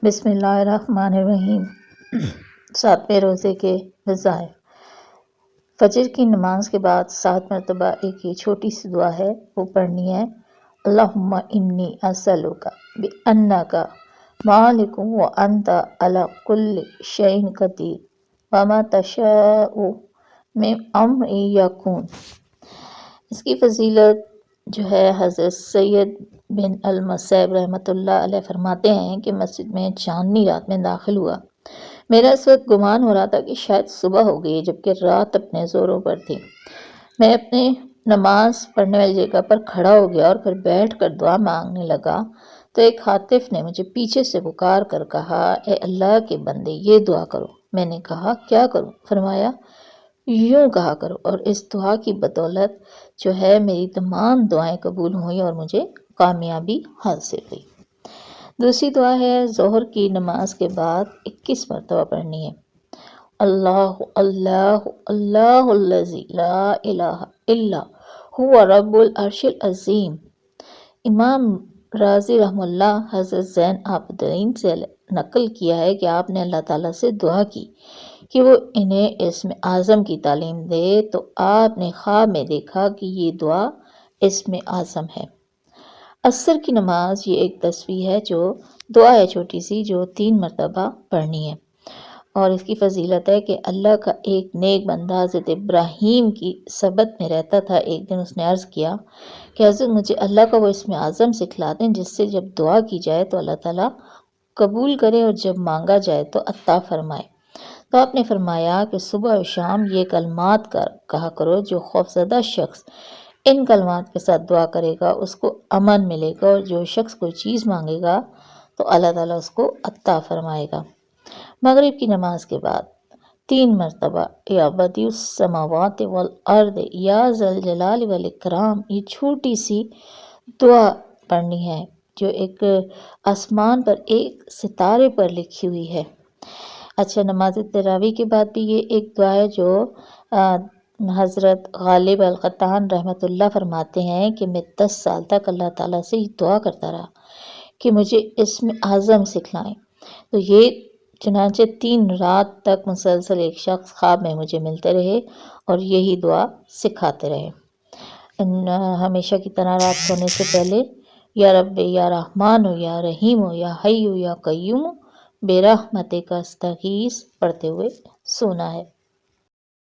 بسم اللہ الرحمن الرحیم۔ 7ویں روزے کے وظائف۔ فجر کی نماز کے بعد 7 مرتبہ ایک یہ چھوٹی سی دعا ہے، وہ پڑھنی ہے۔ اللہم انی اسألک بأنک مالک وانت علی کل شیء قدیر وما تشاء من امر یکون۔ اس کی فضیلت جو ہے حضرت سید بن المسیب رحمۃ اللہ علیہ فرماتے ہیں کہ مسجد میں چاندنی رات میں داخل ہوا۔ میرا اس وقت گمان ہو رہا تھا کہ شاید صبح ہو گئی، جبکہ رات اپنے زوروں پر تھی۔ میں اپنے نماز پڑھنے والی جگہ پر کھڑا ہو گیا اور پھر بیٹھ کر دعا مانگنے لگا تو ایک خاطف نے مجھے پیچھے سے پکار کر کہا، اے اللہ کے بندے، یہ دعا کرو۔ میں نے کہا، کیا کروں؟ فرمایا، یوں کہا کرو، اور اس دعا کی بدولت جو ہے میری تمام دعائیں قبول ہوئیں اور مجھے کامیابی حاصل ہوئی۔ دوسری دعا ہے، ظہر کی نماز کے بعد 21 مرتبہ پڑھنی ہے۔ اللہ اللہ اللہ الذی لا الہ الا هو رب العرش العظیم۔ امام رازی رحمہ اللہ حضرت زین عابدین سے نقل کیا ہے کہ آپ نے اللہ تعالیٰ سے دعا کی کہ وہ انہیں اسم اعظم کی تعلیم دے، تو آپ نے خواب میں دیکھا کہ یہ دعا اسم اعظم ہے۔ عصر کی نماز یہ ایک تسبیح ہے، جو دعا ہے چھوٹی سی، جو 3 مرتبہ پڑھنی ہے، اور اس کی فضیلت ہے کہ اللہ کا ایک نیک بندہ حضرت ابراہیم کی صحبت میں رہتا تھا۔ ایک دن اس نے عرض کیا کہ حضرت مجھے اللہ کا وہ اسم اعظم سکھلا دیں جس سے جب دعا کی جائے تو اللہ تعالیٰ قبول کرے اور جب مانگا جائے تو عطا فرمائے۔ تو آپ نے فرمایا کہ صبح و شام یہ کلمات کہا کرو، جو خوفزدہ شخص ان کلمات کے ساتھ دعا کرے گا اس کو امن ملے گا، اور جو شخص کوئی چیز مانگے گا تو اللہ تعالیٰ اس کو عطا فرمائے گا۔ مغرب کی نماز کے بعد 3 مرتبہ یا بدیع السماوات والارض یا ذا الجلال والاکرام، یہ چھوٹی سی دعا پڑھنی ہے جو ایک آسمان پر ایک ستارے پر لکھی ہوئی ہے۔ اچھا، نماز تراویح کے بعد بھی یہ ایک دعا ہے جو حضرت غالب القطان رحمۃ اللہ فرماتے ہیں کہ میں 10 سال تک اللہ تعالیٰ سے یہ دعا کرتا رہا کہ مجھے اسم اعظم سکھلائیں، تو یہ چنانچہ 3 رات تک مسلسل ایک شخص خواب میں مجھے ملتے رہے اور یہی دعا سکھاتے رہے۔ ہمیشہ کی طرح رات سونے سے پہلے یا رب یا رحمان یا رحیم یا حی یا قیوم برحمتک استغیث پڑھتے ہوئے سونا ہے۔